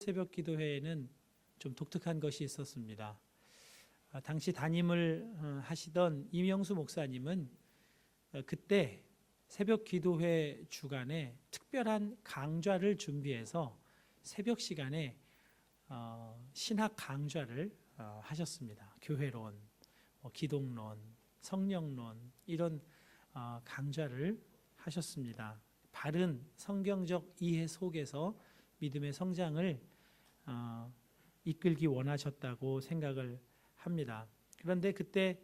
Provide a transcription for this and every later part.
새벽 기도회에는 좀 독특한 것이 있었습니다. 당시 담임을 하시던 임영수 목사님은 그때 새벽 기도회 주간에 특별한 강좌를 준비해서 새벽 시간에 신학 강좌를 하셨습니다. 교회론, 기독론, 성령론 이런 강좌를 하셨습니다. 바른 성경적 이해 속에서 믿음의 성장을 이끌기 원하셨다고 생각을 합니다. 그런데 그때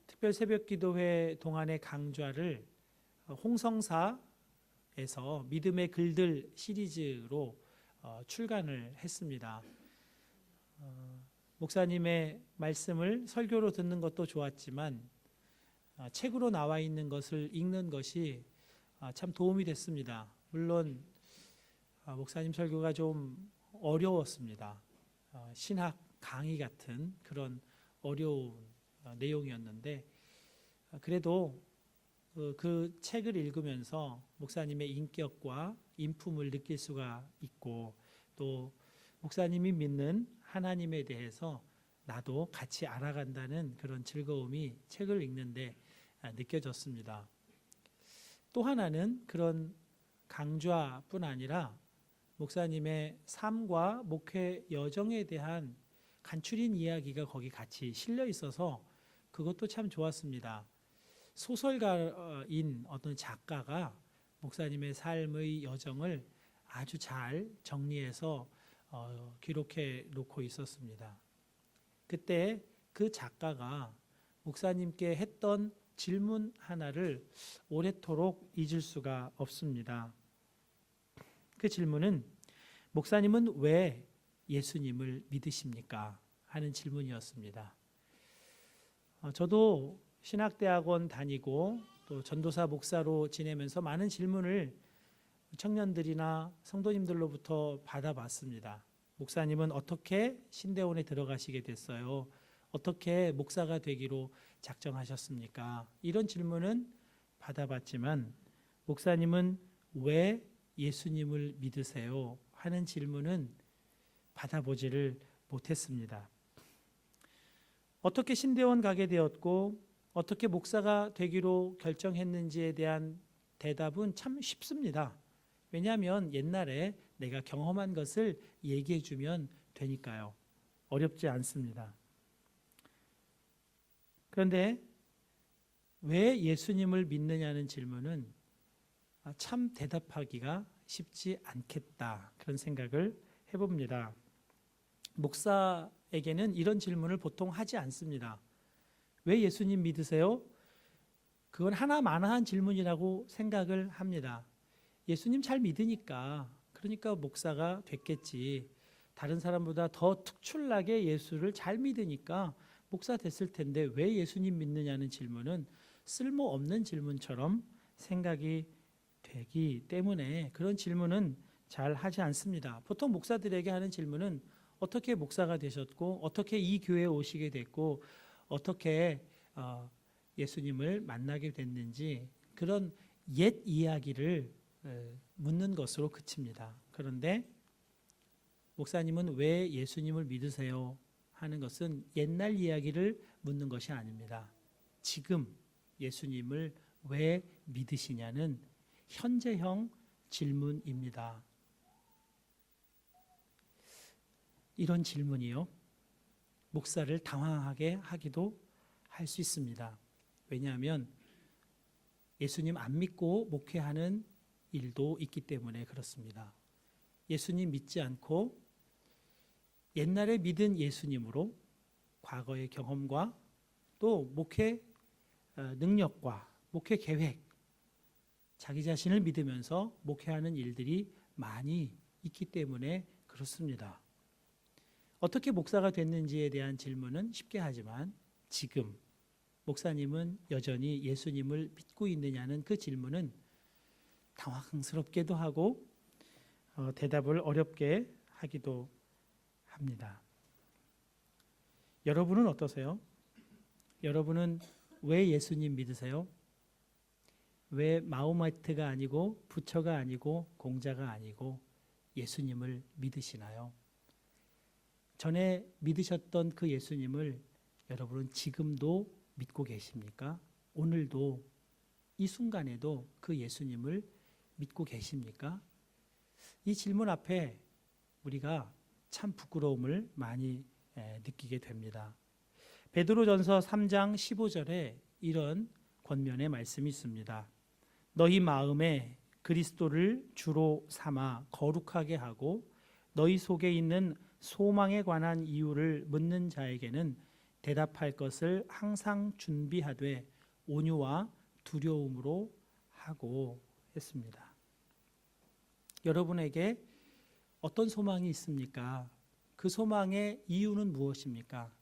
특별 새벽 기도회 동안의 강좌를 홍성사에서 믿음의 글들 시리즈로 출간을 했습니다. 목사님의 말씀을 설교로 듣는 것도 좋았지만 책으로 나와 있는 것을 읽는 것이 참 도움이 됐습니다. 물론 목사님 설교가 좀 어려웠습니다. 신학 강의 같은 그런 어려운 내용이었는데 그래도 그 책을 읽으면서 목사님의 인격과 인품을 느낄 수가 있고 또 목사님이 믿는 하나님에 대해서 나도 같이 알아간다는 그런 즐거움이 책을 읽는데 느껴졌습니다. 또 하나는 그런 강좌뿐 아니라 목사님의 삶과 목회 여정에 대한 간추린 이야기가 거기 같이 실려 있어서 그것도 참 좋았습니다. 소설가인 어떤 작가가 목사님의 삶의 여정을 아주 잘 정리해서 기록해 놓고 있었습니다. 그때 그 작가가 목사님께 했던 질문 하나를 오래도록 잊을 수가 없습니다. 그 질문은 목사님은 왜 예수님을 믿으십니까? 하는 질문이었습니다. 저도 신학대학원 다니고 또 전도사 목사로 지내면서 많은 질문을 청년들이나 성도님들로부터 받아봤습니다. 목사님은 어떻게 신대원에 들어가시게 됐어요? 어떻게 목사가 되기로 작정하셨습니까? 이런 질문은 받아봤지만 목사님은 왜 예수님을 믿으세요? 하는 질문은 받아보지를 못했습니다. 어떻게 신대원 가게 되었고 어떻게 목사가 되기로 결정했는지에 대한 대답은 참 쉽습니다. 왜냐하면 옛날에 내가 경험한 것을 얘기해 주면 되니까요. 어렵지 않습니다. 그런데 왜 예수님을 믿느냐는 질문은 참 대답하기가 쉽지 않겠다. 그런 생각을 해봅니다. 목사에게는 이런 질문을 보통 하지 않습니다. 왜 예수님 믿으세요? 그건 하나마나한 질문이라고 생각을 합니다. 예수님 잘 믿으니까 그러니까 목사가 됐겠지. 다른 사람보다 더 특출나게 예수를 잘 믿으니까 목사 됐을 텐데 왜 예수님 믿느냐는 질문은 쓸모없는 질문처럼 생각이 되기 때문에 그런 질문은 잘 하지 않습니다. 보통 목사들에게 하는 질문은 어떻게 목사가 되셨고 어떻게 이 교회에 오시게 됐고 어떻게 예수님을 만나게 됐는지 그런 옛 이야기를 묻는 것으로 그칩니다. 그런데 목사님은 왜 예수님을 믿으세요? 하는 것은 옛날 이야기를 묻는 것이 아닙니다. 지금 예수님을 왜 믿으시냐는 현재형 질문입니다. 이런 질문이요. 목사를 당황하게 하기도 할 수 있습니다. 왜냐하면 예수님 안 믿고 목회하는 일도 있기 때문에 그렇습니다. 예수님 믿지 않고 옛날에 믿은 예수님으로 과거의 경험과 또 목회 능력과 목회 계획, 자기 자신을 믿으면서 목회하는 일들이 많이 있기 때문에 그렇습니다. 어떻게 목사가 됐는지에 대한 질문은 쉽게 하지만 지금 목사님은 여전히 예수님을 믿고 있느냐는 그 질문은 당황스럽기도 하고 대답을 어렵게 하기도 합니다. 여러분은 어떠세요? 여러분은 왜 예수님 믿으세요? 왜 마음마트가 아니고 부처가 아니고 공자가 아니고 예수님을 믿으시나요? 전에 믿으셨던 그 예수님을 여러분은 지금도 믿고 계십니까? 오늘도 이 순간에도 그 예수님을 믿고 계십니까? 이 질문 앞에 우리가 참 부끄러움을 많이 느끼게 됩니다. 베드로전서 3장 15절에 이런 권면의 말씀이 있습니다. 너희 마음에 그리스도를 주로 삼아 거룩하게 하고 너희 속에 있는 소망에 관한 이유를 묻는 자에게는 대답할 것을 항상 준비하되 온유와 두려움으로 하고 했습니다. 여러분에게 어떤 소망이 있습니까? 그 소망의 이유는 무엇입니까?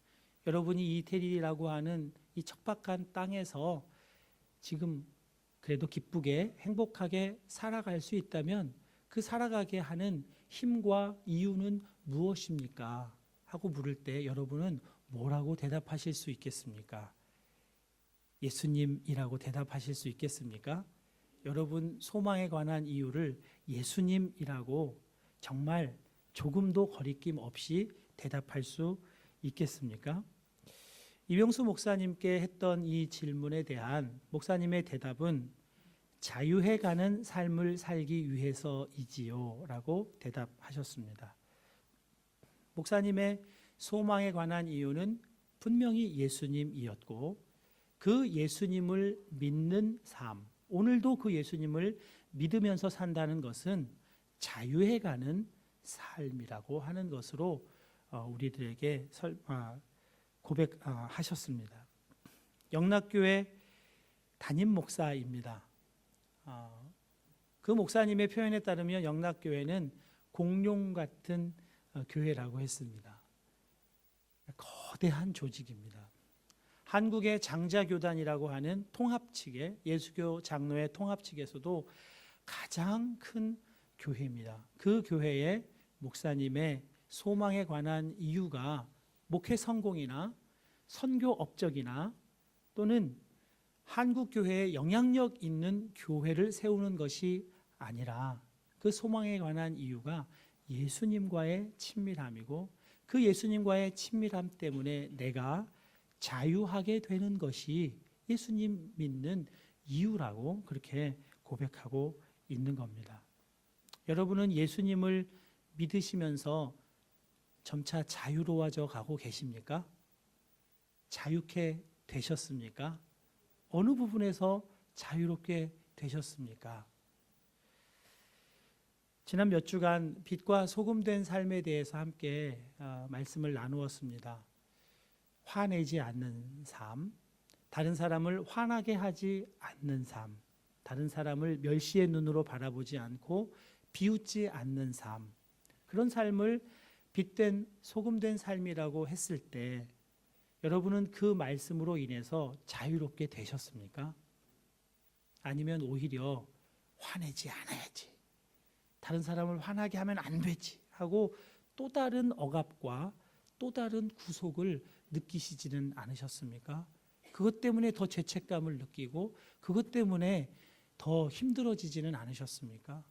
여러분이 이태리라고 하는 이 척박한 땅에서 지금 그래도 기쁘게 행복하게 살아갈 수 있다면 그 살아가게 하는 힘과 이유는 무엇입니까? 하고 물을 때 여러분은 뭐라고 대답하실 수 있겠습니까? 예수님이라고 대답하실 수 있겠습니까? 여러분 소망에 관한 이유를 예수님이라고 정말 조금도 거리낌 없이 대답할 수 있겠습니까? 이병수 목사님께 했던 이 질문에 대한 목사님의 대답은 자유해가는 삶을 살기 위해서이지요 라고 대답하셨습니다. 목사님의 소망에 관한 이유는 분명히 예수님이었고 그 예수님을 믿는 삶, 오늘도 그 예수님을 믿으면서 산다는 것은 자유해가는 삶이라고 하는 것으로 우리들에게 고백하셨습니다. 영락교회 담임 목사입니다. 그 목사님의 표현에 따르면 영락교회는 공룡 같은 교회라고 했습니다. 거대한 조직입니다. 한국의 장자교단이라고 하는 통합 측에 예수교 장로회 통합 측에서도 가장 큰 교회입니다. 그 교회의 목사님의 소망에 관한 이유가 목회 성공이나 선교 업적이나 또는 한국 교회에 영향력 있는 교회를 세우는 것이 아니라 그 소망에 관한 이유가 예수님과의 친밀함이고 그 예수님과의 친밀함 때문에 내가 자유하게 되는 것이 예수님 믿는 이유라고 그렇게 고백하고 있는 겁니다. 여러분은 예수님을 믿으시면서 점차 자유로워져 가고 계십니까? 자유케 되셨습니까? 어느 부분에서 자유롭게 되셨습니까? 지난 몇 주간 빛과 소금 된 삶에 대해서 함께 말씀을 나누었습니다. 화내지 않는 삶, 다른 사람을 화나게 하지 않는 삶, 다른 사람을 멸시의 눈으로 바라보지 않고 비웃지 않는 삶, 그런 삶을 빛된 소금된 삶이라고 했을 때 여러분은 그 말씀으로 인해서 자유롭게 되셨습니까? 아니면 오히려 화내지 않아야지, 다른 사람을 화나게 하면 안 되지 하고 또 다른 억압과 또 다른 구속을 느끼시지는 않으셨습니까? 그것 때문에 더 죄책감을 느끼고 그것 때문에 더 힘들어지지는 않으셨습니까?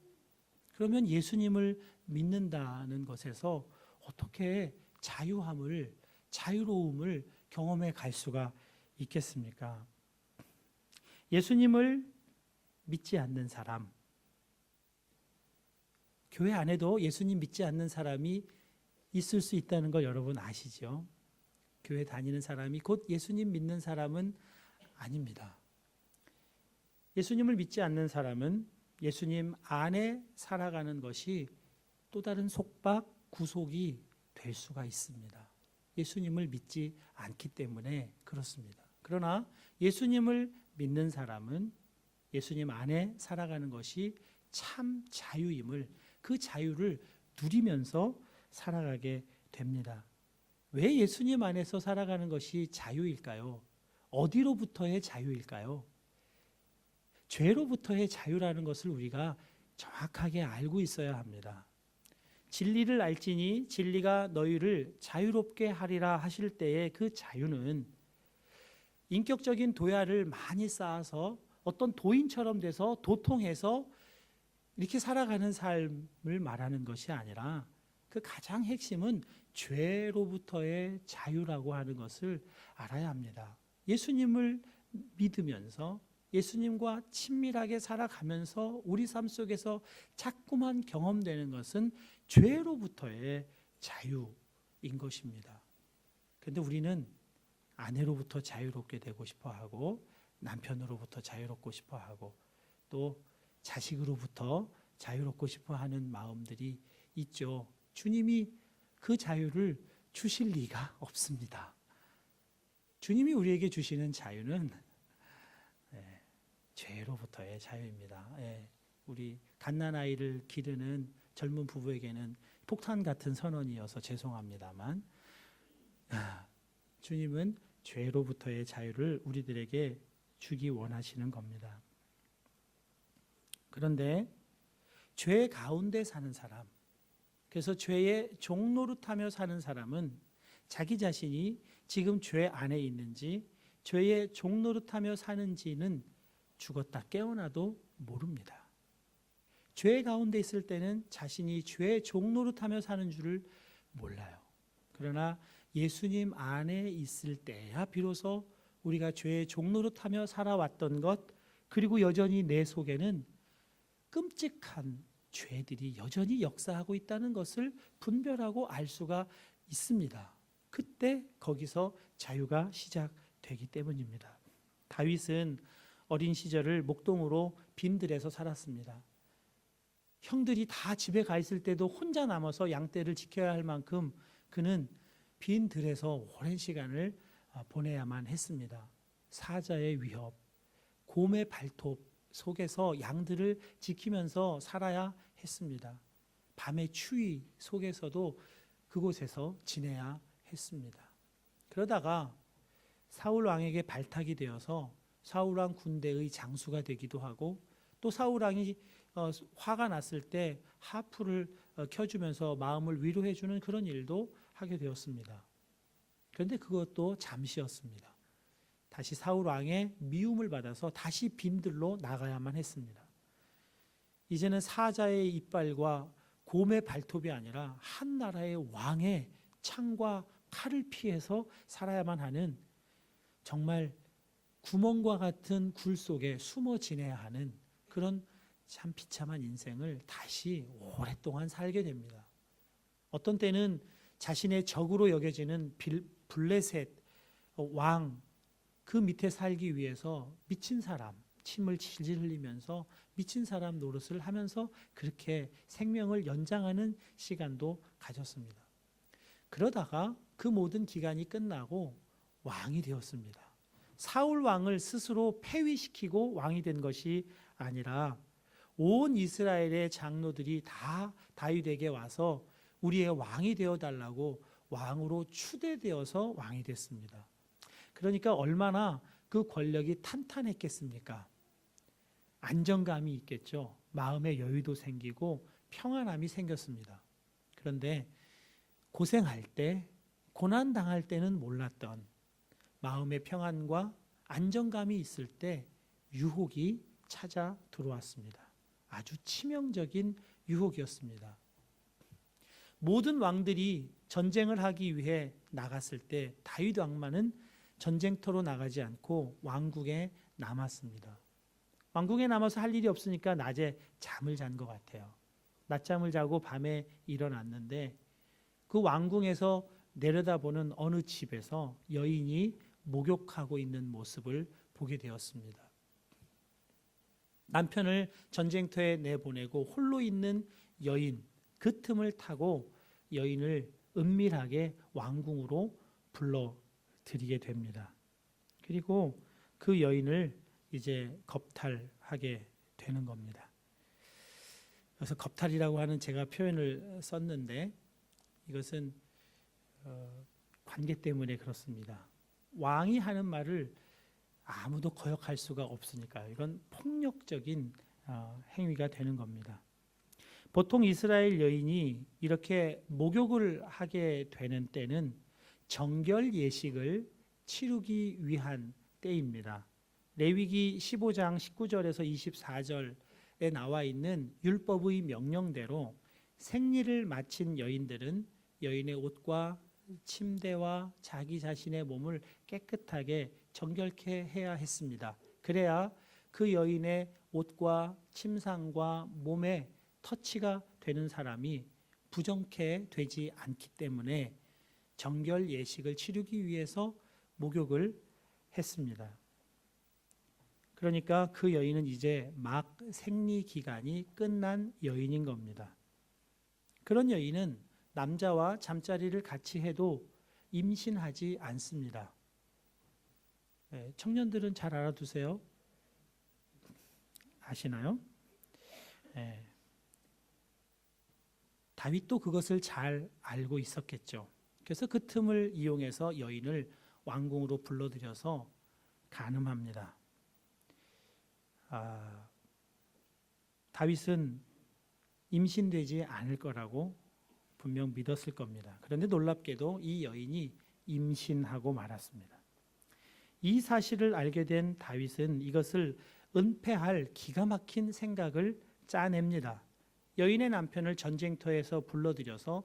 그러면 예수님을 믿는다는 것에서 어떻게 자유로움을 경험해 갈 수가 있겠습니까? 예수님을 믿지 않는 사람, 교회 안에도 예수님 믿지 않는 사람이 있을 수 있다는 걸 여러분 아시죠? 교회 다니는 사람이 곧 예수님 믿는 사람은 아닙니다. 예수님을 믿지 않는 사람은 예수님 안에 살아가는 것이 또 다른 속박, 구속이 될 수가 있습니다. 예수님을 믿지 않기 때문에 그렇습니다. 그러나 예수님을 믿는 사람은 예수님 안에 살아가는 것이 참 자유임을, 그 자유를 누리면서 살아가게 됩니다. 왜 예수님 안에서 살아가는 것이 자유일까요? 어디로부터의 자유일까요? 죄로부터의 자유라는 것을 우리가 정확하게 알고 있어야 합니다. 진리를 알지니 진리가 너희를 자유롭게 하리라 하실 때의 그 자유는 인격적인 도야를 많이 쌓아서 어떤 도인처럼 돼서 도통해서 이렇게 살아가는 삶을 말하는 것이 아니라 그 가장 핵심은 죄로부터의 자유라고 하는 것을 알아야 합니다. 예수님을 믿으면서 예수님과 친밀하게 살아가면서 우리 삶 속에서 자꾸만 경험되는 것은 죄로부터의 자유인 것입니다. 그런데 우리는 아내로부터 자유롭게 되고 싶어 하고 남편으로부터 자유롭고 싶어 하고 또 자식으로부터 자유롭고 싶어 하는 마음들이 있죠. 주님이 그 자유를 주실 리가 없습니다. 주님이 우리에게 주시는 자유는 죄로부터의 자유입니다. 우리 갓난아이를 기르는 젊은 부부에게는 폭탄 같은 선언이어서 죄송합니다만 주님은 죄로부터의 자유를 우리들에게 주기 원하시는 겁니다. 그런데 죄 가운데 사는 사람, 그래서 죄의 종노릇하며 사는 사람은 자기 자신이 지금 죄 안에 있는지 죄의 종노릇하며 사는지는 죽었다 깨어나도 모릅니다. 죄 가운데 있을 때는 자신이 죄의 종노릇하며 사는 줄을 몰라요. 그러나 예수님 안에 있을 때야 비로소 우리가 죄의 종노릇하며 살아왔던 것, 그리고 여전히 내 속에는 끔찍한 죄들이 여전히 역사하고 있다는 것을 분별하고 알 수가 있습니다. 그때 거기서 자유가 시작되기 때문입니다. 다윗은 어린 시절을 목동으로 빈들에서 살았습니다. 형들이 다 집에 가 있을 때도 혼자 남아서 양떼를 지켜야 할 만큼 그는 빈들에서 오랜 시간을 보내야만 했습니다. 사자의 위협, 곰의 발톱 속에서 양들을 지키면서 살아야 했습니다. 밤의 추위 속에서도 그곳에서 지내야 했습니다. 그러다가 사울 왕에게 발탁이 되어서 사울 왕 군대의 장수가 되기도 하고 또 사울 왕이 화가 났을 때 하프를 켜주면서 마음을 위로해주는 그런 일도 하게 되었습니다. 그런데 그것도 잠시였습니다. 다시 사울 왕의 미움을 받아서 다시 빈들로 나가야만 했습니다. 이제는 사자의 이빨과 곰의 발톱이 아니라 한 나라의 왕의 창과 칼을 피해서 살아야만 하는 정말 구멍과 같은 굴 속에 숨어 지내야 하는 그런 참 비참한 인생을 다시 오랫동안 살게 됩니다. 어떤 때는 자신의 적으로 여겨지는 블레셋 왕, 그 밑에 살기 위해서 미친 사람, 침을 질질 흘리면서 미친 사람 노릇을 하면서 그렇게 생명을 연장하는 시간도 가졌습니다. 그러다가 그 모든 기간이 끝나고 왕이 되었습니다. 사울 왕을 스스로 폐위시키고 왕이 된 것이 아니라 온 이스라엘의 장로들이 다 다윗에게 와서 우리의 왕이 되어달라고 왕으로 추대되어서 왕이 됐습니다. 그러니까 얼마나 그 권력이 탄탄했겠습니까? 안정감이 있겠죠. 마음의 여유도 생기고 평안함이 생겼습니다. 그런데 고생할 때, 고난당할 때는 몰랐던 마음의 평안과 안정감이 있을 때 유혹이 찾아 들어왔습니다. 아주 치명적인 유혹이었습니다. 모든 왕들이 전쟁을 하기 위해 나갔을 때 다윗 왕만은 전쟁터로 나가지 않고 왕궁에 남았습니다. 왕궁에 남아서 할 일이 없으니까 낮에 잠을 잔 것 같아요. 낮잠을 자고 밤에 일어났는데 그 왕궁에서 내려다보는 어느 집에서 여인이 목욕하고 있는 모습을 보게 되었습니다. 남편을 전쟁터에 내보내고 홀로 있는 여인, 그 틈을 타고 여인을 은밀하게 왕궁으로 불러들이게 됩니다. 그리고 그 여인을 이제 겁탈하게 되는 겁니다. 그래서 겁탈이라고 하는 제가 표현을 썼는데 이것은 관계 때문에 그렇습니다. 왕이 하는 말을 아무도 거역할 수가 없으니까요. 이건 폭력적인 행위가 되는 겁니다. 보통 이스라엘 여인이 이렇게 목욕을 하게 되는 때는 정결 예식을 치르기 위한 때입니다. 레위기 15장 19절에서 24절에 나와 있는 율법의 명령대로 생리를 마친 여인들은 여인의 옷과 침대와 자기 자신의 몸을 깨끗하게 정결케 해야 했습니다. 그래야 그 여인의 옷과 침상과 몸에 터치가 되는 사람이 부정케 되지 않기 때문에 정결 예식을 치르기 위해서 목욕을 했습니다. 그러니까 그 여인은 이제 막 생리 기간이 끝난 여인인 겁니다. 그런 여인은 남자와 잠자리를 같이 해도 임신하지 않습니다. 청년들은 잘 알아두세요. 아시나요? 다윗도 그것을 잘 알고 있었겠죠. 그래서 그 틈을 이용해서 여인을 왕궁으로 불러들여서 간음합니다. 다윗은 임신되지 않을 거라고 분명 믿었을 겁니다. 그런데 놀랍게도 이 여인이 임신하고 말았습니다. 이 사실을 알게 된 다윗은 이것을 은폐할 기가 막힌 생각을 짜냅니다. 여인의 남편을 전쟁터에서 불러들여서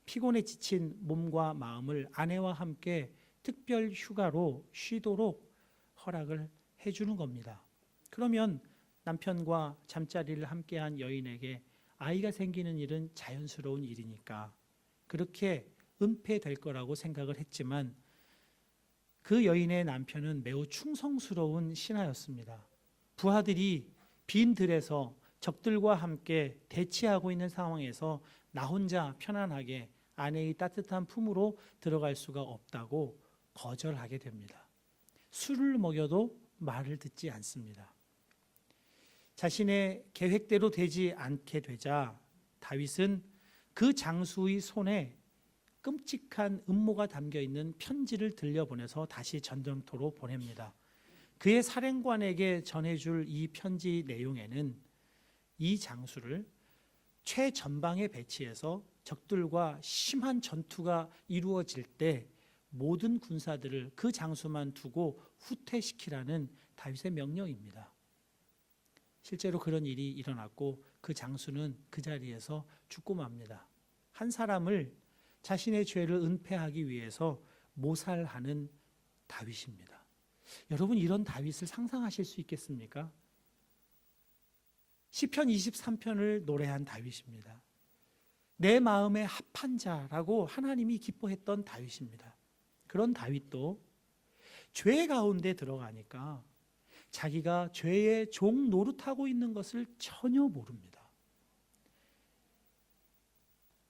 피곤에 지친 몸과 마음을 아내와 함께 특별 휴가로 쉬도록 허락을 해주는 겁니다. 그러면 남편과 잠자리를 함께한 여인에게 아이가 생기는 일은 자연스러운 일이니까 그렇게 은폐될 거라고 생각을 했지만 그 여인의 남편은 매우 충성스러운 신하였습니다. 부하들이 빈 들에서 적들과 함께 대치하고 있는 상황에서 나 혼자 편안하게 아내의 따뜻한 품으로 들어갈 수가 없다고 거절하게 됩니다. 술을 먹여도 말을 듣지 않습니다. 자신의 계획대로 되지 않게 되자 다윗은 그 장수의 손에 끔찍한 음모가 담겨 있는 편지를 들려보내서 다시 전쟁터로 보냅니다. 그의 사령관에게 전해줄 이 편지 내용에는 이 장수를 최전방에 배치해서 적들과 심한 전투가 이루어질 때 모든 군사들을 그 장수만 두고 후퇴시키라는 다윗의 명령입니다. 실제로 그런 일이 일어났고 그 장수는 그 자리에서 죽고 맙니다. 한 사람을 자신의 죄를 은폐하기 위해서 모살하는 다윗입니다. 여러분 이런 다윗을 상상하실 수 있겠습니까? 시편 23편을 노래한 다윗입니다. 내 마음에 합한 자라고 하나님이 기뻐했던 다윗입니다. 그런 다윗도 죄 가운데 들어가니까 자기가 죄의 종 노릇하고 있는 것을 전혀 모릅니다.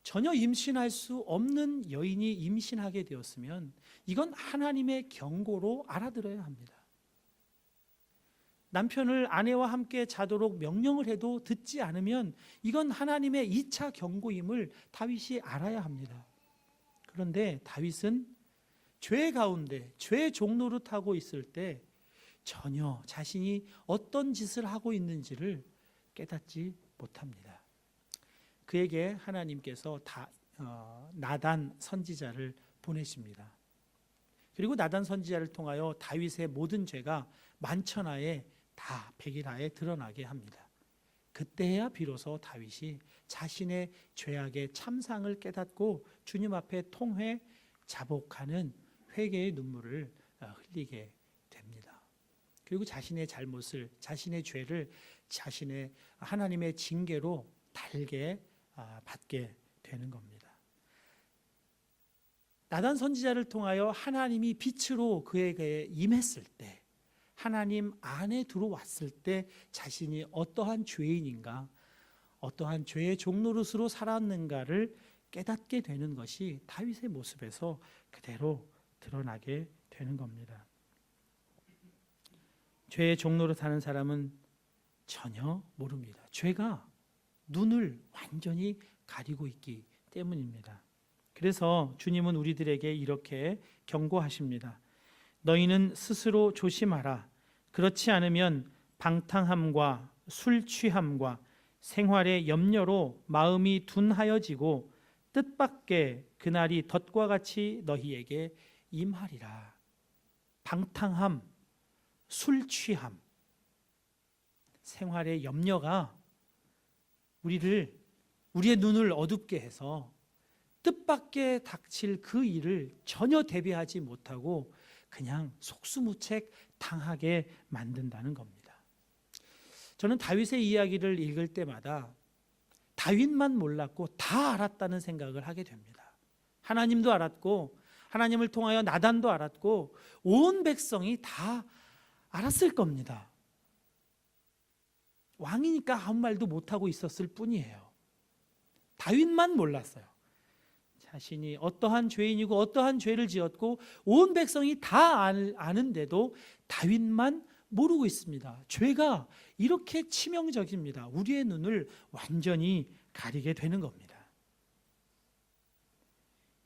전혀 임신할 수 없는 여인이 임신하게 되었으면 이건 하나님의 경고로 알아들어야 합니다. 남편을 아내와 함께 자도록 명령을 해도 듣지 않으면 이건 하나님의 2차 경고임을 다윗이 알아야 합니다. 그런데 다윗은 죄 가운데 죄 종노릇하고 있을 때 전혀 자신이 어떤 짓을 하고 있는지를 깨닫지 못합니다. 그에게 하나님께서 나단 선지자를 보내십니다. 그리고 나단 선지자를 통하여 다윗의 모든 죄가 만천하에 다 백일하에 드러나게 합니다. 그때야 비로소 다윗이 자신의 죄악의 참상을 깨닫고 주님 앞에 통회 자복하는 회개의 눈물을 흘리게 됩니다. 그리고 자신의 잘못을, 자신의 죄를 자신의 하나님의 징계로 달게 받게 되는 겁니다. 나단 선지자를 통하여 하나님이 빛으로 그에게 임했을 때, 하나님 안에 들어왔을 때 자신이 어떠한 죄인인가, 어떠한 죄의 종노릇으로 살았는가를 깨닫게 되는 것이 다윗의 모습에서 그대로 드러나게 되는 겁니다. 죄의 종노릇하는 사람은 전혀 모릅니다. 죄가 눈을 완전히 가리고 있기 때문입니다. 그래서 주님은 우리들에게 이렇게 경고하십니다. 너희는 스스로 조심하라. 그렇지 않으면 방탕함과 술 취함과 생활의 염려로 마음이 둔하여지고 뜻밖의 그날이 덫과 같이 너희에게 임하리라. 방탕함, 술 취함, 생활의 염려가 우리의 눈을 어둡게 해서 뜻밖의 닥칠 그 일을 전혀 대비하지 못하고 그냥 속수무책 당하게 만든다는 겁니다. 저는 다윗의 이야기를 읽을 때마다 다윗만 몰랐고 다 알았다는 생각을 하게 됩니다. 하나님도 알았고 하나님을 통하여 나단도 알았고 온 백성이 다 알았을 겁니다. 왕이니까 아무 말도 못하고 있었을 뿐이에요. 다윗만 몰랐어요. 자신이 어떠한 죄인이고 어떠한 죄를 지었고 온 백성이 다 아는데도 다윗만 모르고 있습니다. 죄가 이렇게 치명적입니다. 우리의 눈을 완전히 가리게 되는 겁니다.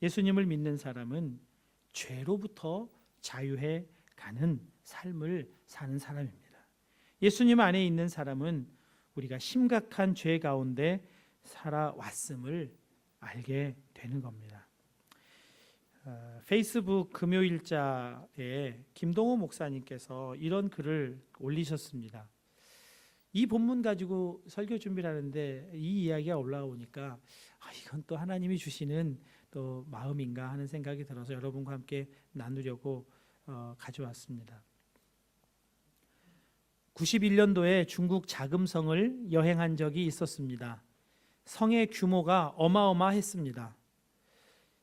예수님을 믿는 사람은 죄로부터 자유해 가는 삶을 사는 사람입니다. 예수님 안에 있는 사람은 우리가 심각한 죄 가운데 살아왔음을 알게 되는 겁니다. 페이스북 금요일자에 김동호 목사님께서 이런 글을 올리셨습니다. 이 본문 가지고 설교 준비를 하는데 이 이야기가 올라오니까 이건 또 하나님이 주시는 또 마음인가 하는 생각이 들어서 여러분과 함께 나누려고 가져왔습니다. 91년도에 중국 자금성을 여행한 적이 있었습니다. 성의 규모가 어마어마했습니다.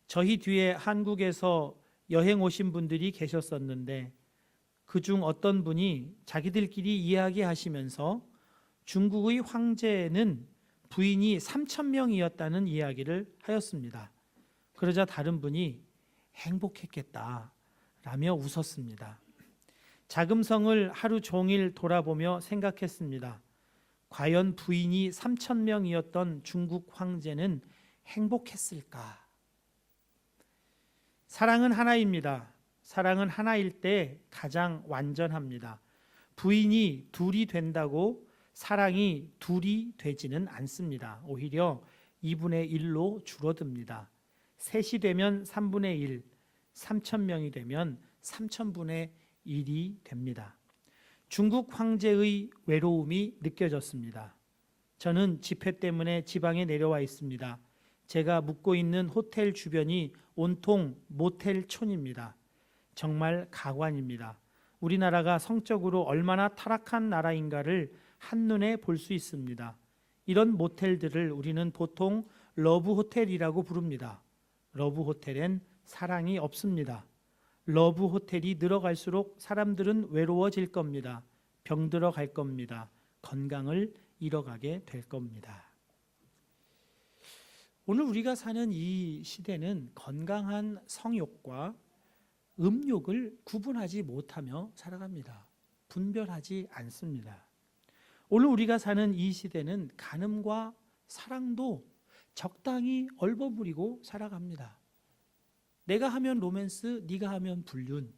저희 뒤에 한국에서 여행 오신 분들이 계셨었는데 그중 어떤 분이 자기들끼리 이야기하시면서 중국의 황제는 부인이 3,000명이었다는 이야기를 하였습니다. 그러자 다른 분이 행복했겠다라며 웃었습니다. 자금성을 하루 종일 돌아보며 생각했습니다. 과연 부인이 3,000명이었던 중국 황제는 행복했을까? 사랑은 하나입니다. 사랑은 하나일 때 가장 완전합니다. 부인이 둘이 된다고 사랑이 둘이 되지는 않습니다. 오히려 2분의 1로 줄어듭니다. 셋이 되면 3분의 1, 3,000명이 되면 3,000분의 1이 됩니다. 중국 황제의 외로움이 느껴졌습니다. 저는 집회 때문에 지방에 내려와 있습니다. 제가 묵고 있는 호텔 주변이 온통 모텔촌입니다. 정말 가관입니다. 우리나라가 성적으로 얼마나 타락한 나라인가를 한눈에 볼 수 있습니다. 이런 모텔들을 우리는 보통 러브 호텔이라고 부릅니다. 러브 호텔엔 사랑이 없습니다. 러브 호텔이 늘어갈수록 사람들은 외로워질 겁니다. 병들어 갈 겁니다. 건강을 잃어가게 될 겁니다. 오늘 우리가 사는 이 시대는 건강한 성욕과 음욕을 구분하지 못하며 살아갑니다. 분별하지 않습니다. 오늘 우리가 사는 이 시대는 간음과 사랑도 적당히 얼버무리고 살아갑니다. 내가 하면 로맨스, 네가 하면 불륜,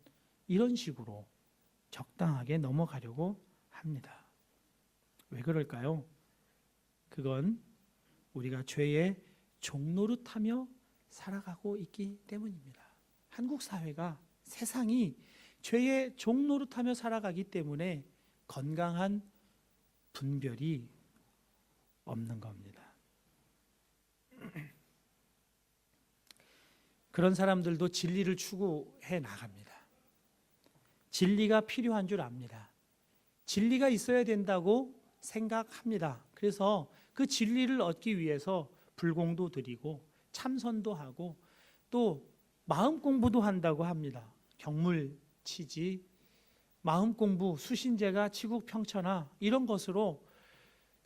이런 식으로 적당하게 넘어가려고 합니다. 왜 그럴까요? 그건 우리가 죄의 종노릇하며 살아가고 있기 때문입니다. 한국 사회가, 세상이 죄의 종노릇하며 살아가기 때문에 건강한 분별이 없는 겁니다. 그런 사람들도 진리를 추구해 나갑니다. 진리가 필요한 줄 압니다. 진리가 있어야 된다고 생각합니다. 그래서 그 진리를 얻기 위해서 불공도 드리고 참선도 하고 또 마음 공부도 한다고 합니다. 경물 치지, 마음 공부, 수신제가 치국 평천하 이런 것으로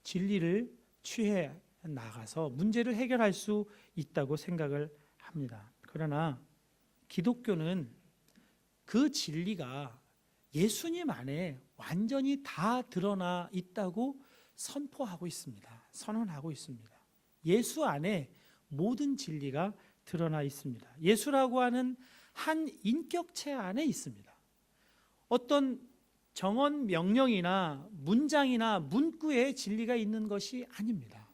진리를 취해 나가서 문제를 해결할 수 있다고 생각을 합니다. 그러나 기독교는 그 진리가 예수님 안에 완전히 다 드러나 있다고 선포하고 있습니다. 선언하고 있습니다. 예수 안에 모든 진리가 드러나 있습니다. 예수라고 하는 한 인격체 안에 있습니다. 어떤 정언 명령이나 문장이나 문구에 진리가 있는 것이 아닙니다.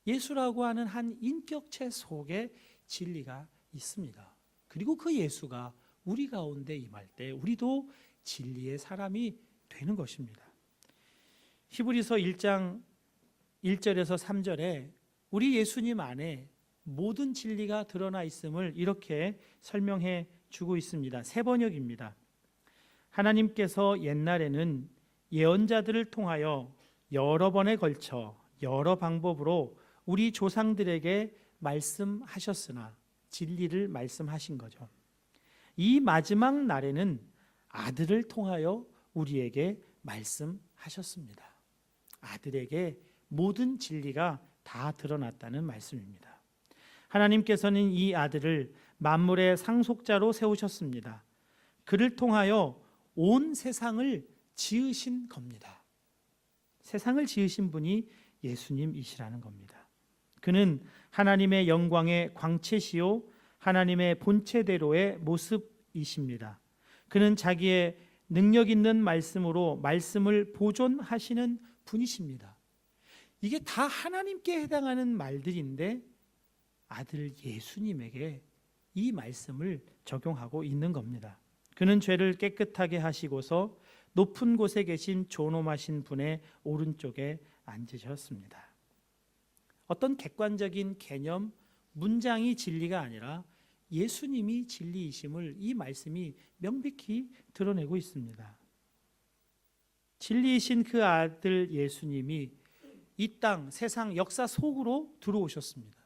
예수라고 하는 한 인격체 속에 진리가 있습니다. 그리고 그 예수가 우리 가운데 임할 때 우리도 진리의 사람이 되는 것입니다. 히브리서 1장 1절에서 3절에 우리 예수님 안에 모든 진리가 드러나 있음을 이렇게 설명해 주고 있습니다. 새 번역입니다. 하나님께서 옛날에는 예언자들을 통하여 여러 번에 걸쳐 여러 방법으로 우리 조상들에게 말씀하셨으나 진리를 말씀하신 거죠. 이 마지막 날에는 아들을 통하여 우리에게 말씀하셨습니다. 아들에게 모든 진리가 다 드러났다는 말씀입니다. 하나님께서는 이 아들을 만물의 상속자로 세우셨습니다. 그를 통하여 온 세상을 지으신 겁니다. 세상을 지으신 분이 예수님이시라는 겁니다. 그는 하나님의 영광의 광채시요 하나님의 본체대로의 모습이십니다. 그는 자기의 능력 있는 말씀으로 말씀을 보존하시는 분이십니다. 이게 다 하나님께 해당하는 말들인데 아들 예수님에게 이 말씀을 적용하고 있는 겁니다. 그는 죄를 깨끗하게 하시고서 높은 곳에 계신 존엄하신 분의 오른쪽에 앉으셨습니다. 어떤 객관적인 개념, 문장이 진리가 아니라 예수님이 진리이심을 이 말씀이 명백히 드러내고 있습니다. 진리이신 그 아들 예수님이 이 땅, 세상, 역사 속으로 들어오셨습니다.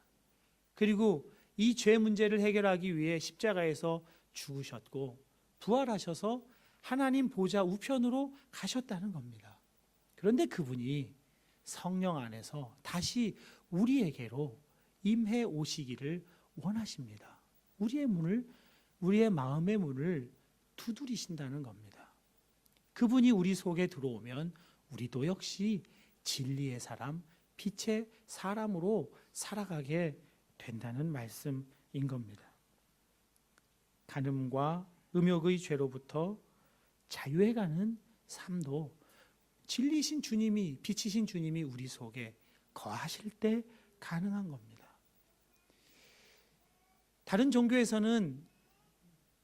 그리고 이 죄 문제를 해결하기 위해 십자가에서 죽으셨고 부활하셔서 하나님 보좌 우편으로 가셨다는 겁니다. 그런데 그분이 성령 안에서 다시 우리에게로 임해 오시기를 원하십니다. 우리의 문을, 우리의 마음의 문을 두드리신다는 겁니다. 그분이 우리 속에 들어오면 우리도 역시 진리의 사람, 빛의 사람으로 살아가게 된다는 말씀인 겁니다. 간음과 음욕의 죄로부터 자유해가는 삶도 진리신 주님이, 빛이신 주님이 우리 속에 거하실 때 가능한 겁니다. 다른 종교에서는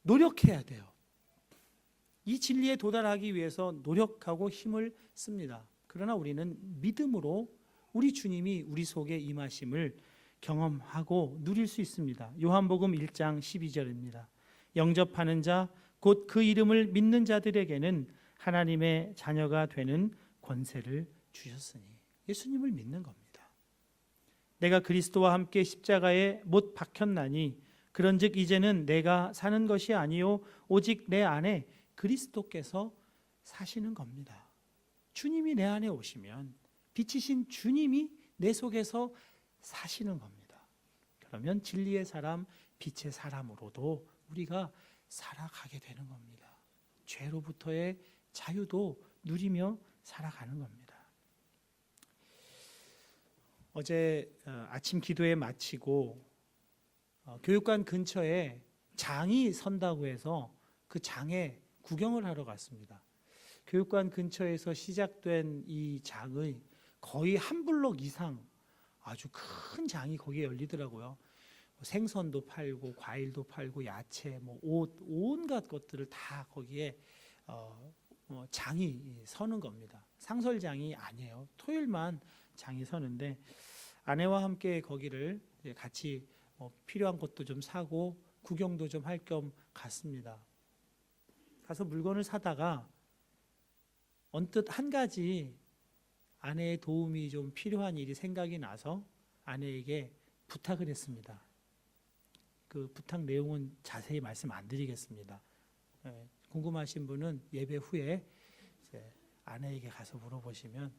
노력해야 돼요. 이 진리에 도달하기 위해서 노력하고 힘을 씁니다. 그러나 우리는 믿음으로 우리 주님이 우리 속에 임하심을 경험하고 누릴 수 있습니다. 요한복음 1장 12절입니다. 영접하는 자, 곧 그 이름을 믿는 자들에게는 하나님의 자녀가 되는 권세를 주셨으니, 예수님을 믿는 겁니다. 내가 그리스도와 함께 십자가에 못 박혔나니 그런즉 이제는 내가 사는 것이 아니요 오직 내 안에 그리스도께서 사시는 겁니다. 주님이 내 안에 오시면, 빛이신 주님이 내 속에서 사시는 겁니다. 그러면 진리의 사람, 빛의 사람으로도 우리가 살아가게 되는 겁니다. 죄로부터의 자유도 누리며 살아가는 겁니다. 어제 아침 기도회 마치고 교육관 근처에 장이 선다고 해서 그 장에 구경을 하러 갔습니다. 교육관 근처에서 시작된 이 장의 거의 한 블록 이상 아주 큰 장이 거기에 열리더라고요. 생선도 팔고 과일도 팔고 야채, 옷, 온갖 것들을 다 거기에 장이 서는 겁니다. 상설장이 아니에요. 토요일만 장이 서는데 아내와 함께 거기를 같이 필요한 것도 좀 사고 구경도 좀 할 겸 갔습니다. 가서 물건을 사다가 언뜻 한 가지 아내의 도움이 좀 필요한 일이 생각이 나서 아내에게 부탁을 했습니다. 그 부탁 내용은 자세히 말씀 안 드리겠습니다. 궁금하신 분은 예배 후에 이제 아내에게 가서 물어보시면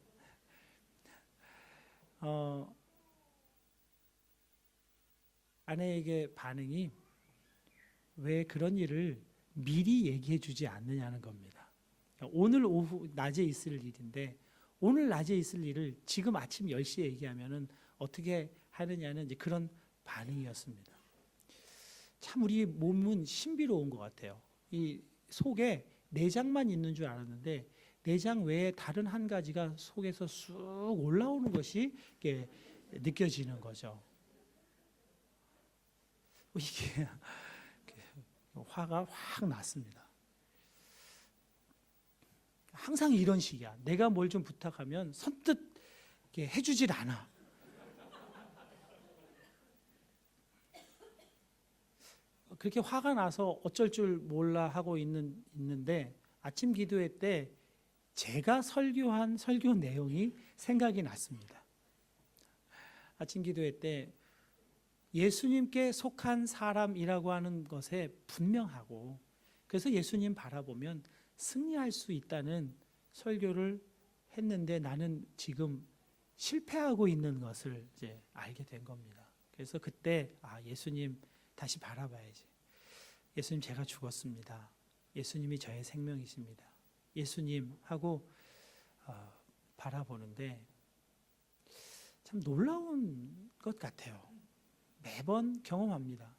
아내에게 반응이 왜 그런 일을 미리 얘기해 주지 않느냐는 겁니다. 오늘 오후 낮에 있을 일인데 오늘 낮에 있을 일을 지금 아침 10시에 얘기하면은 어떻게 하느냐는 이제 그런 반응이었습니다. 참 우리 몸은 신비로운 것 같아요. 이 속에 내장만 있는 줄 알았는데 내장 외에 다른 한 가지가 속에서 쑥 올라오는 것이 이렇게 느껴지는 거죠. 이게 화가 확 났습니다. 항상 이런 식이야. 내가 뭘 좀 부탁하면 선뜻 이렇게 해주질 않아. 그렇게 화가 나서 어쩔 줄 몰라 하고 있는데 아침 기도회 때 제가 설교한 설교 내용이 생각이 났습니다. 아침 기도회 때 예수님께 속한 사람이라고 하는 것에 분명하고, 그래서 예수님 바라보면 승리할 수 있다는 설교를 했는데 나는 지금 실패하고 있는 것을 이제 알게 된 겁니다. 그래서 그때 예수님 다시 바라봐야지. 예수님, 제가 죽었습니다. 예수님이 저의 생명이십니다. 예수님 하고 바라보는데 참 놀라운 것 같아요. 매번 경험합니다.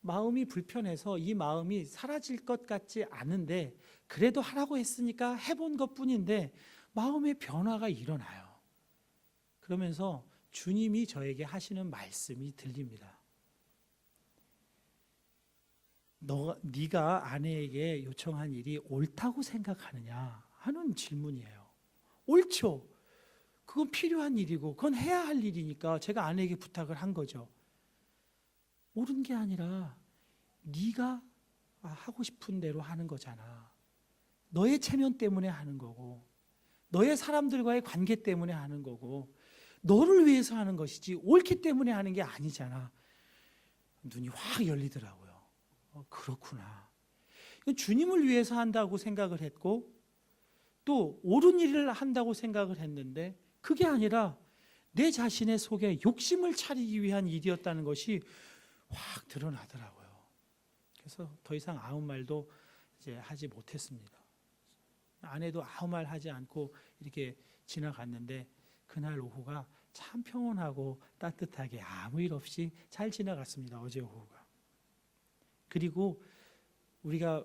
마음이 불편해서 이 마음이 사라질 것 같지 않은데 그래도 하라고 했으니까 해본 것뿐인데 마음의 변화가 일어나요. 그러면서 주님이 저에게 하시는 말씀이 들립니다. 네가 아내에게 요청한 일이 옳다고 생각하느냐 하는 질문이에요. 옳죠. 그건 필요한 일이고 그건 해야 할 일이니까 제가 아내에게 부탁을 한 거죠. 옳은 게 아니라 네가 하고 싶은 대로 하는 거잖아. 너의 체면 때문에 하는 거고 너의 사람들과의 관계 때문에 하는 거고 너를 위해서 하는 것이지 옳기 때문에 하는 게 아니잖아. 눈이 확 열리더라고요. 그렇구나. 주님을 위해서 한다고 생각을 했고 또 옳은 일을 한다고 생각을 했는데 그게 아니라 내 자신의 속에 욕심을 차리기 위한 일이었다는 것이 확 드러나더라고요. 그래서 더 이상 아무 말도 이제 하지 못했습니다. 아내도 아무 말 하지 않고 이렇게 지나갔는데 그날 오후가 참 평온하고 따뜻하게 아무 일 없이 잘 지나갔습니다. 어제 오후가. 그리고 우리가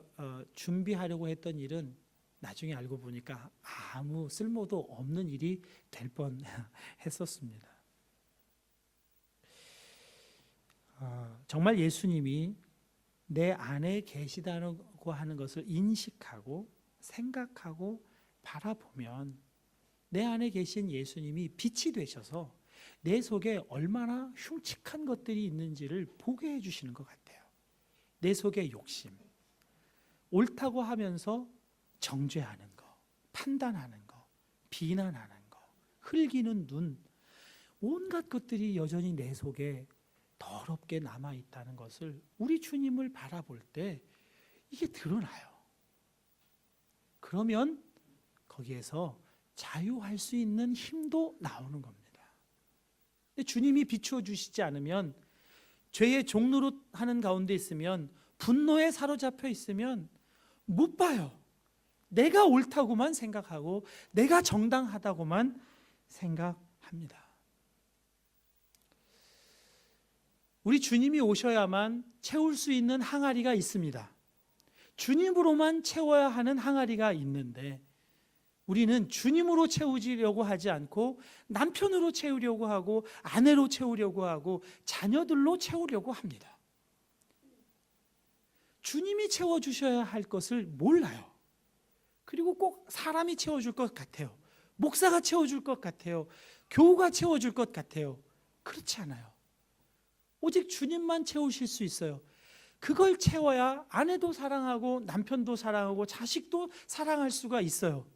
준비하려고 했던 일은 나중에 알고 보니까 아무 쓸모도 없는 일이 될 뻔했었습니다. 정말 예수님이 내 안에 계시다고 하는 것을 인식하고 생각하고 바라보면 내 안에 계신 예수님이 빛이 되셔서 내 속에 얼마나 흉측한 것들이 있는지를 보게 해주시는 것 같아요. 내 속의 욕심, 옳다고 하면서 정죄하는 거, 판단하는 거, 비난하는 거, 흘기는 눈, 온갖 것들이 여전히 내 속에 더럽게 남아있다는 것을 우리 주님을 바라볼 때 이게 드러나요. 그러면 거기에서 자유할 수 있는 힘도 나오는 겁니다. 근데 주님이 비추어 주시지 않으면 죄의 종로로 하는 가운데 있으면 분노에 사로잡혀 있으면 못 봐요. 내가 옳다고만 생각하고 내가 정당하다고만 생각합니다. 우리 주님이 오셔야만 채울 수 있는 항아리가 있습니다. 주님으로만 채워야 하는 항아리가 있는데 우리는 주님으로 채우려고 하지 않고 남편으로 채우려고 하고 아내로 채우려고 하고 자녀들로 채우려고 합니다. 주님이 채워주셔야 할 것을 몰라요. 그리고 꼭 사람이 채워줄 것 같아요. 목사가 채워줄 것 같아요. 교우가 채워줄 것 같아요. 그렇지 않아요. 오직 주님만 채우실 수 있어요. 그걸 채워야 아내도 사랑하고 남편도 사랑하고 자식도 사랑할 수가 있어요.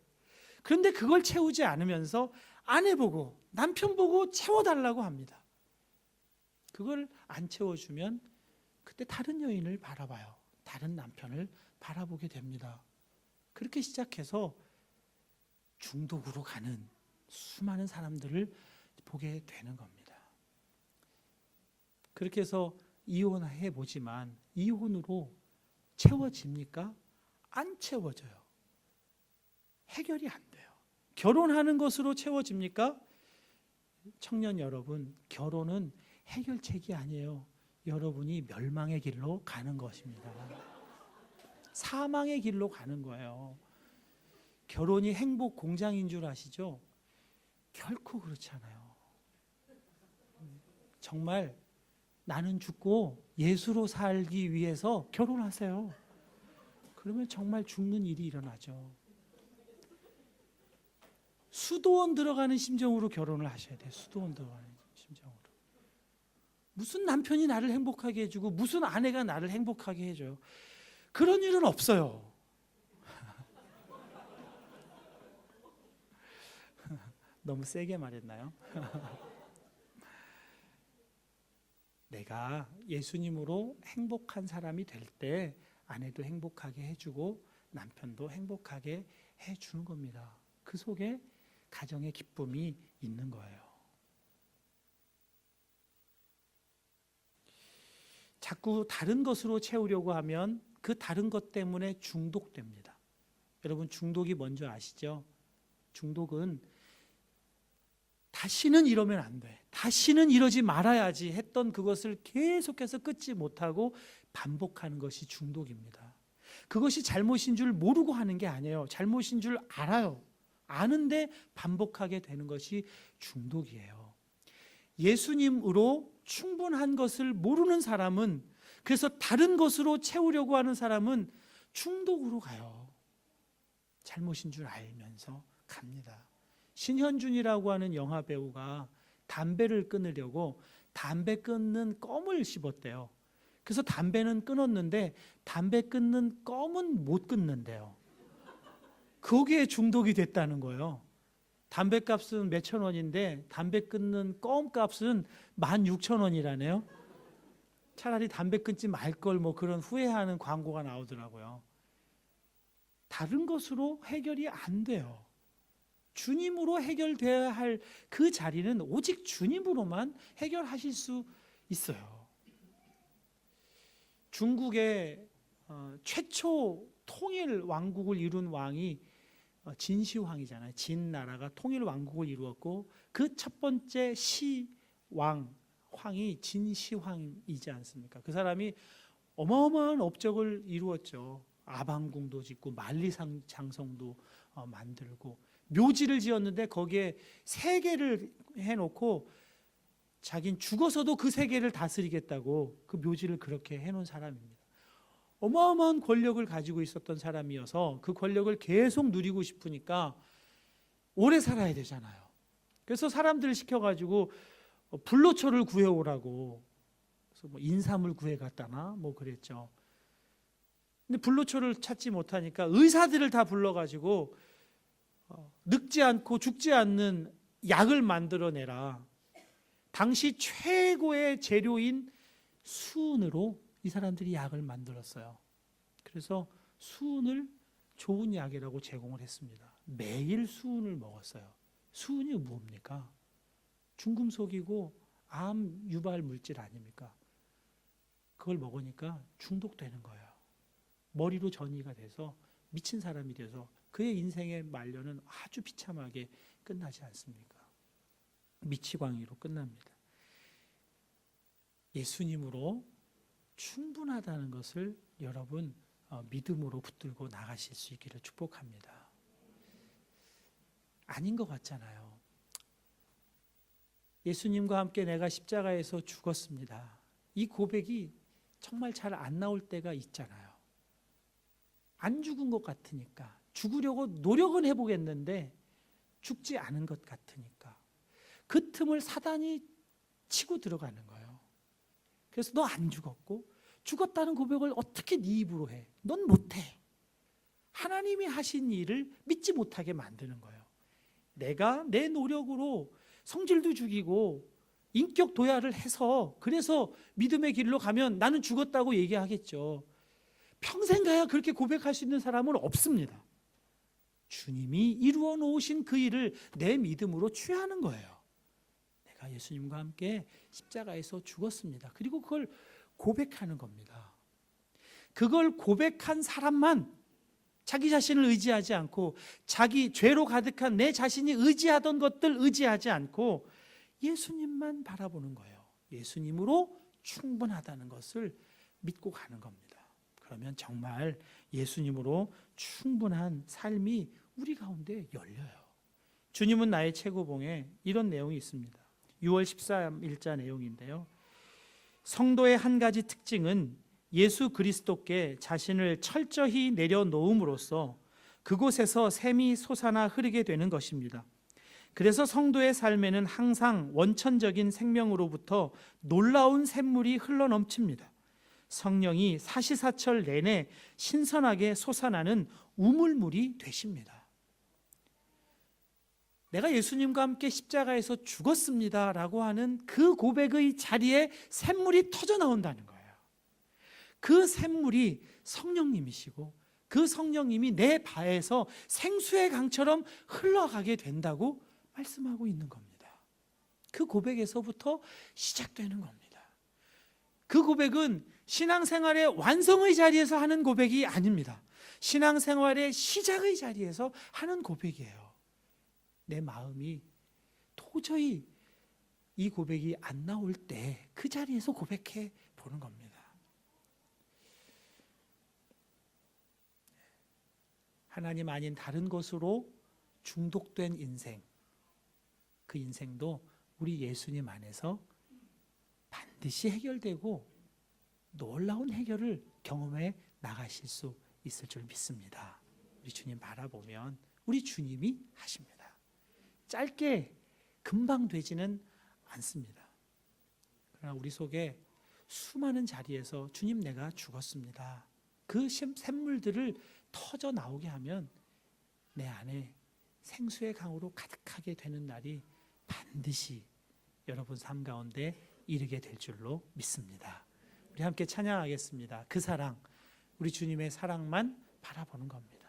그런데 그걸 채우지 않으면서 아내 보고 남편 보고 채워달라고 합니다. 그걸 안 채워주면 그때 다른 여인을 바라봐요. 다른 남편을 바라보게 됩니다. 그렇게 시작해서 중독으로 가는 수많은 사람들을 보게 되는 겁니다. 그렇게 해서 이혼해 보지만 이혼으로 채워집니까? 안 채워져요. 해결이 안 돼요. 결혼하는 것으로 채워집니까? 청년 여러분, 결혼은 해결책이 아니에요. 여러분이 멸망의 길로 가는 것입니다. 사망의 길로 가는 거예요. 결혼이 행복 공장인 줄 아시죠? 결코 그렇지 않아요. 정말 나는 죽고 예수로 살기 위해서 결혼하세요. 그러면 정말 죽는 일이 일어나죠. 수도원 들어가는 심정으로 결혼을 하셔야 돼요. 수도원 들어가는 심정으로. 무슨 남편이 나를 행복하게 해주고 무슨 아내가 나를 행복하게 해줘요. 그런 일은 없어요. 너무 세게 말했나요? 내가 예수님으로 행복한 사람이 될 때 아내도 행복하게 해주고 남편도 행복하게 해주는 겁니다. 그 속에 가정의 기쁨이 있는 거예요. 자꾸 다른 것으로 채우려고 하면 그 다른 것 때문에 중독됩니다. 여러분, 중독이 뭔지 아시죠? 중독은 다시는 이러면 안 돼, 다시는 이러지 말아야지 했던 그것을 계속해서 끊지 못하고 반복하는 것이 중독입니다. 그것이 잘못인 줄 모르고 하는 게 아니에요. 잘못인 줄 알아요. 아는데 반복하게 되는 것이 중독이에요. 예수님으로 충분한 것을 모르는 사람은, 그래서 다른 것으로 채우려고 하는 사람은 중독으로 가요. 잘못인 줄 알면서 갑니다. 신현준이라고 하는 영화 배우가 담배를 끊으려고 담배 끊는 껌을 씹었대요. 그래서 담배는 끊었는데 담배 끊는 껌은 못 끊는데요. 거기에 중독이 됐다는 거예요. 담배 값은 몇천 원인데 담배 끊는 껌 값은 16,000원이라네요. 차라리 담배 끊지 말 걸, 뭐 그런 후회하는 광고가 나오더라고요. 다른 것으로 해결이 안 돼요. 주님으로 해결돼야 할 그 자리는 오직 주님으로만 해결하실 수 있어요. 중국의 최초 통일 왕국을 이룬 왕이 진시황이잖아요. 진 나라가 통일 왕국을 이루었고 그 첫 번째 황이 진시황이지 않습니까? 그 사람이 어마어마한 업적을 이루었죠. 아방궁도 짓고 만리장성도 만들고 묘지를 지었는데 거기에 세계를 해놓고 자긴 죽어서도 그 세계를 다스리겠다고 그 묘지를 그렇게 해놓은 사람입니다. 어마어마한 권력을 가지고 있었던 사람이어서 그 권력을 계속 누리고 싶으니까 오래 살아야 되잖아요. 그래서 사람들을 시켜가지고 불로초를 구해오라고, 그래서 뭐 인삼을 구해갔다나 뭐 그랬죠. 근데 불로초를 찾지 못하니까 의사들을 다 불러가지고 늙지 않고 죽지 않는 약을 만들어내라. 당시 최고의 재료인 수은으로 이 사람들이 약을 만들었어요. 그래서 수은을 좋은 약이라고 제공을 했습니다. 매일 수은을 먹었어요. 수은이 뭡니까? 중금속이고 암 유발 물질 아닙니까? 그걸 먹으니까 중독되는 거예요. 머리로 전이가 돼서 미친 사람이 돼서 그의 인생의 말년은 아주 비참하게 끝나지 않습니까? 미치광이로 끝납니다. 예수님으로 충분하다는 것을 여러분 믿음으로 붙들고 나가실 수 있기를 축복합니다. 아닌 것 같잖아요. 예수님과 함께 내가 십자가에서 죽었습니다. 이 고백이 정말 잘 안 나올 때가 있잖아요. 안 죽은 것 같으니까, 죽으려고 노력은 해보겠는데 죽지 않은 것 같으니까 그 틈을 사단이 치고 들어가는 거예요. 그래서 너 안 죽었고 죽었다는 고백을 어떻게 네 입으로 해? 넌 못해. 하나님이 하신 일을 믿지 못하게 만드는 거예요. 내가 내 노력으로 성질도 죽이고 인격 도야를 해서 그래서 믿음의 길로 가면 나는 죽었다고 얘기하겠죠. 평생 가야 그렇게 고백할 수 있는 사람은 없습니다. 주님이 이루어 놓으신 그 일을 내 믿음으로 취하는 거예요. 내가 예수님과 함께 십자가에서 죽었습니다. 그리고 그걸 고백하는 겁니다. 그걸 고백한 사람만, 자기 자신을 의지하지 않고 자기 죄로 가득한 내 자신이 의지하던 것들 의지하지 않고 예수님만 바라보는 거예요. 예수님으로 충분하다는 것을 믿고 가는 겁니다. 그러면 정말 예수님으로 충분한 삶이 우리 가운데 열려요. 주님은 나의 최고봉에 이런 내용이 있습니다. 6월 13일자 내용인데요. 성도의 한 가지 특징은 예수 그리스도께 자신을 철저히 내려놓음으로써 그곳에서 샘이 솟아나 흐르게 되는 것입니다. 그래서 성도의 삶에는 항상 원천적인 생명으로부터 놀라운 샘물이 흘러넘칩니다. 성령이 사시사철 내내 신선하게 솟아나는 우물물이 되십니다. 내가 예수님과 함께 십자가에서 죽었습니다 라고 하는 그 고백의 자리에 샘물이 터져 나온다는 거예요. 그 샘물이 성령님이시고 그 성령님이 내 바에서 생수의 강처럼 흘러가게 된다고 말씀하고 있는 겁니다. 그 고백에서부터 시작되는 겁니다. 그 고백은 신앙생활의 완성의 자리에서 하는 고백이 아닙니다. 신앙생활의 시작의 자리에서 하는 고백이에요. 내 마음이 도저히 이 고백이 안 나올 때 그 자리에서 고백해 보는 겁니다. 하나님 아닌 다른 것으로 중독된 인생, 그 인생도 우리 예수님 안에서 반드시 해결되고 놀라운 해결을 경험해 나가실 수 있을 줄 믿습니다. 우리 주님 바라보면 우리 주님이 하십니다. 짧게 금방 되지는 않습니다. 그러나 우리 속에 수많은 자리에서 주님 내가 죽었습니다. 그 샘물들을 터져 나오게 하면 내 안에 생수의 강으로 가득하게 되는 날이 반드시 여러분 삶 가운데 이르게 될 줄로 믿습니다. 우리 함께 찬양하겠습니다. 그 사랑, 우리 주님의 사랑만 바라보는 겁니다.